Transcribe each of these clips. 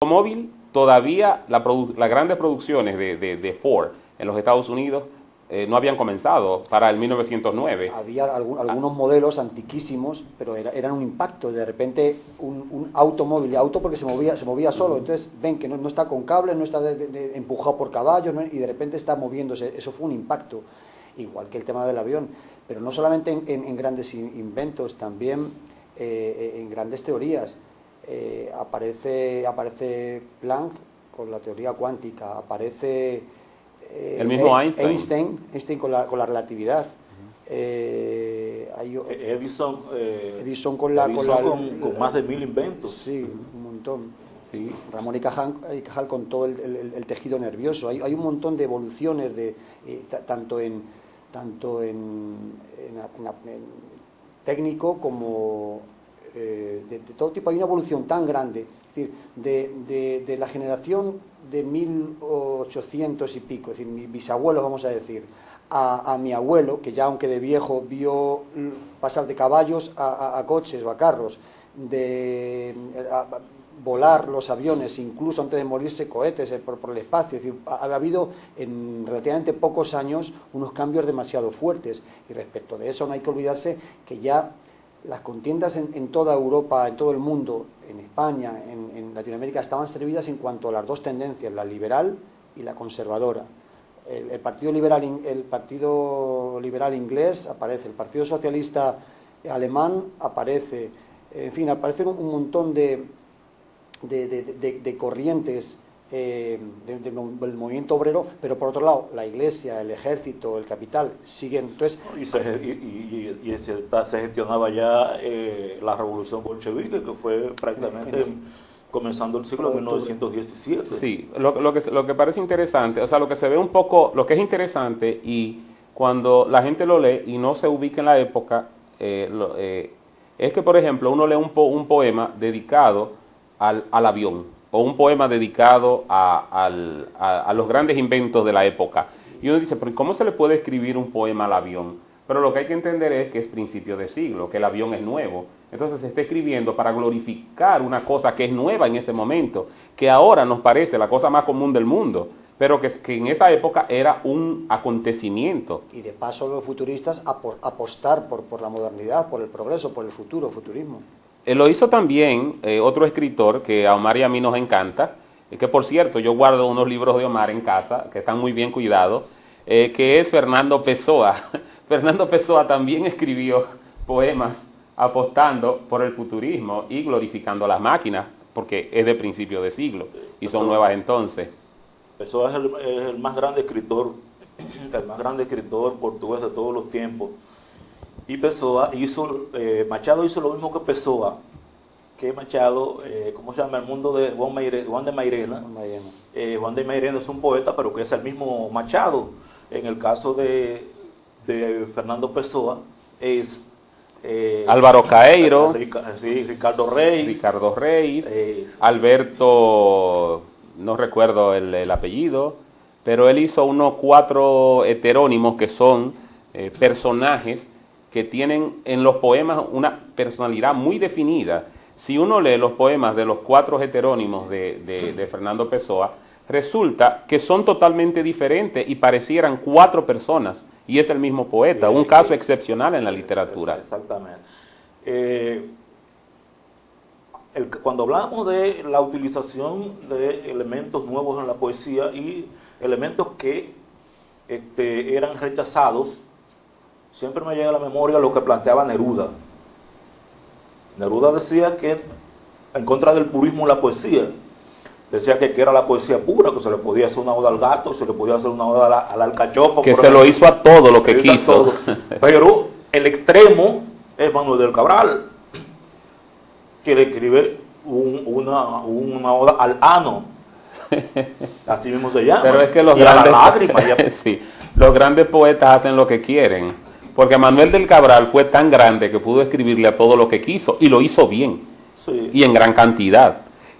Automóvil, todavía las grandes producciones de Ford en los Estados Unidos no habían comenzado para el 1909. Había algunos modelos antiquísimos, pero eran un impacto. De repente, un automóvil, auto porque se movía solo. Entonces, ven que no está con cables, no está empujado por caballos, ¿no? Y de repente está moviéndose. Eso fue un impacto. Igual que el tema del avión. Pero no solamente en grandes inventos, también en grandes teorías. Aparece Planck con la teoría cuántica, aparece el mismo Einstein con la relatividad. Edison con más de 1000 inventos. Sí, un montón. Sí. Ramón y Cajal con todo el tejido nervioso. Hay un montón de evoluciones tanto en técnico como de todo tipo. Hay una evolución tan grande, es decir, de la generación de 1800 y pico, es decir, mis bisabuelos, vamos a decir, a mi abuelo, que ya aunque de viejo vio pasar de caballos a coches o a carros, volar los aviones, incluso antes de morirse cohetes por el espacio. Es decir, ha habido en relativamente pocos años unos cambios demasiado fuertes, y respecto de eso no hay que olvidarse que ya las contiendas en toda Europa, en todo el mundo, en España, en Latinoamérica, estaban servidas en cuanto a las dos tendencias, la liberal y la conservadora. El Partido Liberal inglés aparece, el Partido Socialista alemán aparece, en fin, aparecen un montón de corrientes del movimiento obrero, pero por otro lado la Iglesia, el ejército, el capital siguen. Entonces, se gestionaba ya la revolución bolchevique, que fue prácticamente comenzando el siglo 1917. Sí, lo que parece interesante, o sea, lo que se ve un poco, lo que es interesante, y cuando la gente lo lee y no se ubica en la época, es que, por ejemplo, uno lee un poema dedicado al avión, o un poema dedicado a los grandes inventos de la época. Y uno dice, pero ¿cómo se le puede escribir un poema al avión? Pero lo que hay que entender es que es principio de siglo, que el avión es nuevo. Entonces se está escribiendo para glorificar una cosa que es nueva en ese momento, que ahora nos parece la cosa más común del mundo, pero que en esa época era un acontecimiento. Y de paso los futuristas apostar por la modernidad, por el progreso, por el futurismo. Lo hizo también otro escritor que a Omar y a mí nos encanta, que por cierto yo guardo unos libros de Omar en casa, que están muy bien cuidados, que es Fernando Pessoa. Fernando Pessoa también escribió poemas apostando por el futurismo y glorificando las máquinas, porque es de principio de siglo y son nuevas entonces. Pessoa es el más grande escritor portugués de todos los tiempos. Y Machado hizo lo mismo que Pessoa, que Machado, ¿cómo se llama? El mundo de Juan de Mairena. Juan de Mairena es un poeta, pero que es el mismo Machado. En el caso de Fernando Pessoa, es Álvaro Caeiro, Ricardo Reis, Alberto, no recuerdo el apellido, pero él hizo unos 4 heterónimos que son personajes que tienen en los poemas una personalidad muy definida. Si uno lee los poemas de los 4 heterónimos de Fernando Pessoa, resulta que son totalmente diferentes y parecieran 4 personas, y es el mismo poeta, un caso excepcional en la literatura. Exactamente. Cuando hablamos de la utilización de elementos nuevos en la poesía y elementos que eran rechazados, siempre me llega a la memoria lo que planteaba Neruda. Neruda decía que en contra del purismo en la poesía, decía que era la poesía pura, que se le podía hacer una oda al gato, se le podía hacer una oda al alcachofa. Que se lo hizo a todo lo que quiso. Pero el extremo es Manuel del Cabral, que le escribe una oda al ano. Así mismo se llama. Pero es que los grandes poetas hacen lo que quieren. Porque Manuel del Cabral fue tan grande que pudo escribirle a todo lo que quiso, y lo hizo bien, sí, y en gran cantidad.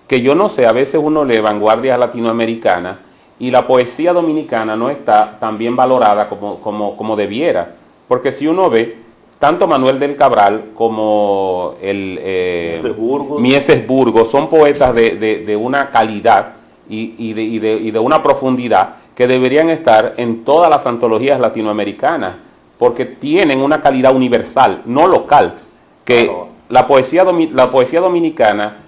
Que yo no sé, a veces uno lee vanguardias latinoamericanas y la poesía dominicana no está tan bien valorada como debiera. Porque si uno ve, tanto Manuel del Cabral como Mieses Burgos son poetas de una calidad y de una profundidad que deberían estar en todas las antologías latinoamericanas, porque tienen una calidad universal, no local, que claro. La poesía dominicana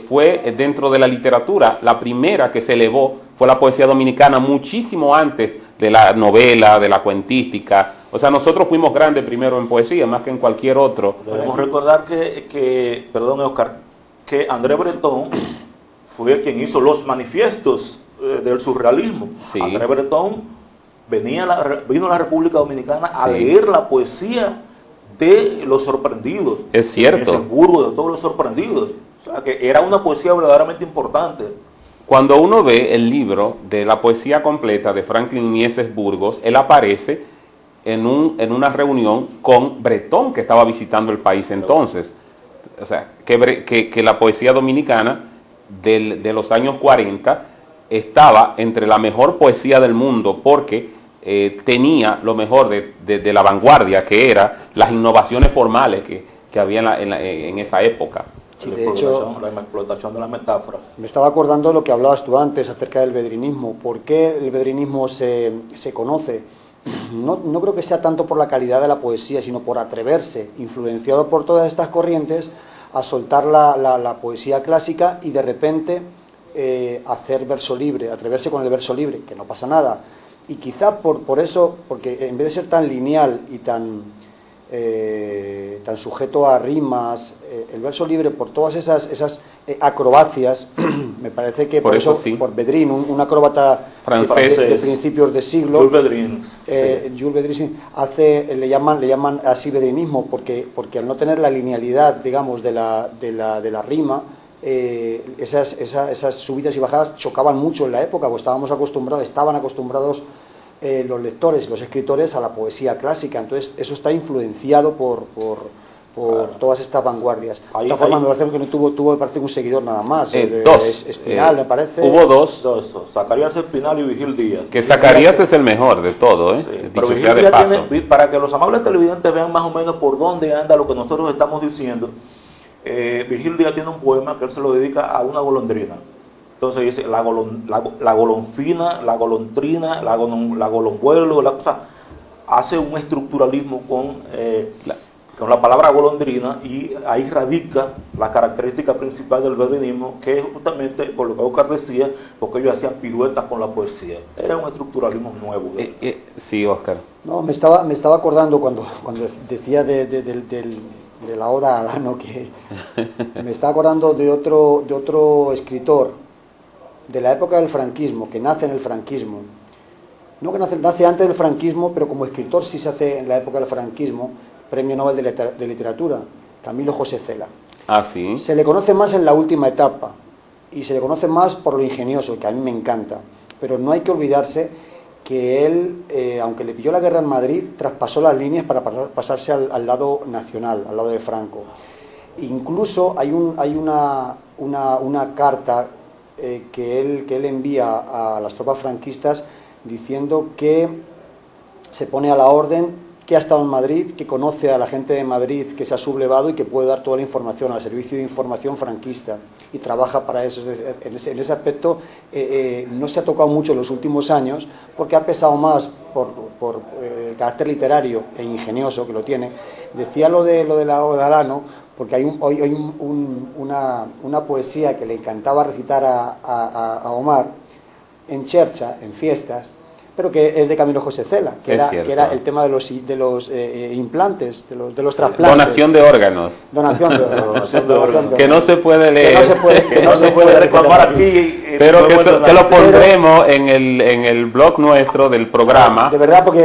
fue dentro de la literatura, la primera que se elevó fue la poesía dominicana muchísimo antes de la novela, de la cuentística. O sea, nosotros fuimos grandes primero en poesía, más que en cualquier otro. Debemos recordar perdón, Oscar, que André Breton fue quien hizo los manifiestos del surrealismo. Sí. André Breton vino a la República Dominicana a leer la poesía de los sorprendidos. Es cierto. De Burgos, de todos los sorprendidos. O sea, que era una poesía verdaderamente importante. Cuando uno ve el libro de la poesía completa de Franklin Mieses Burgos, él aparece en una reunión con Breton, que estaba visitando el país entonces. O sea, que la poesía dominicana de los años 40 estaba entre la mejor poesía del mundo, porque tenía lo mejor de la vanguardia, que era las innovaciones formales que había en esa época. Sí, de hecho, la explotación de las metáforas. Me estaba acordando de lo que hablabas tú antes acerca del bedrinismo. ¿Por qué el bedrinismo se conoce? No creo que sea tanto por la calidad de la poesía, sino por atreverse, influenciado por todas estas corrientes, a soltar la poesía clásica y de repente hacer verso libre, atreverse con el verso libre, que no pasa nada. Y quizá por eso, porque en vez de ser tan lineal y tan sujeto a rimas, el verso libre, por todas esas acrobacias, me parece que por eso sí. Por Bedrin, un acróbata francés de principios de siglo, Jules Bedrin, Jules Bedrin le llaman así bedrinismo, porque al no tener la linealidad, digamos, de la rima, esas subidas y bajadas chocaban mucho en la época, pues estaban acostumbrados los lectores, los escritores a la poesía clásica. Entonces eso está influenciado por todas estas vanguardias. De todas formas, me parece que no tuvo me parece un seguidor nada más, Espinal, me parece. Hubo dos, Zacarías Espinal y Vigil Díaz. Que Zacarías es el mejor de todo, sí, pero Vigil Díaz tiene, para que los amables televidentes vean más o menos por dónde anda lo que nosotros estamos diciendo, Vigil Díaz tiene un poema que él se lo dedica a una golondrina. Entonces dice la golonfina, la golondrina, la golonvuelo, o sea, hace un estructuralismo con la palabra golondrina, y ahí radica la característica principal del bedrinismo, que es justamente por lo que Oscar decía, porque ellos hacían piruetas con la poesía. Era un estructuralismo nuevo. Sí, Oscar. No, me estaba acordando cuando decía de la Oda a Alano, que me estaba acordando de otro escritor de la época del franquismo, que nace en el franquismo, no que nace antes del franquismo, pero como escritor sí se hace en la época del franquismo, Premio Nobel de Literatura, Camilo José Cela. Ah, sí. Se le conoce más en la última etapa, y se le conoce más por lo ingenioso, que a mí me encanta, pero no hay que olvidarse que él, aunque le pilló la guerra en Madrid, traspasó las líneas para pasarse al lado nacional, al lado de Franco. Incluso hay una carta que él envía a las tropas franquistas diciendo que se pone a la orden, que ha estado en Madrid, que conoce a la gente de Madrid, que se ha sublevado y que puede dar toda la información al servicio de información franquista, y trabaja para eso. En ese aspecto no se ha tocado mucho en los últimos años, porque ha pesado más por el carácter literario e ingenioso que lo tiene. Decía lo de la Oda Alano, porque hay una poesía que le encantaba recitar a Omar en chercha, en fiestas, pero que es de Camilo José Cela, que era el tema de los implantes, de los trasplantes. Donación de órganos. Donación de órganos. Que no se puede leer. Que no se puede reclamar aquí. Pero que lo pondremos en el blog nuestro del programa. De verdad, porque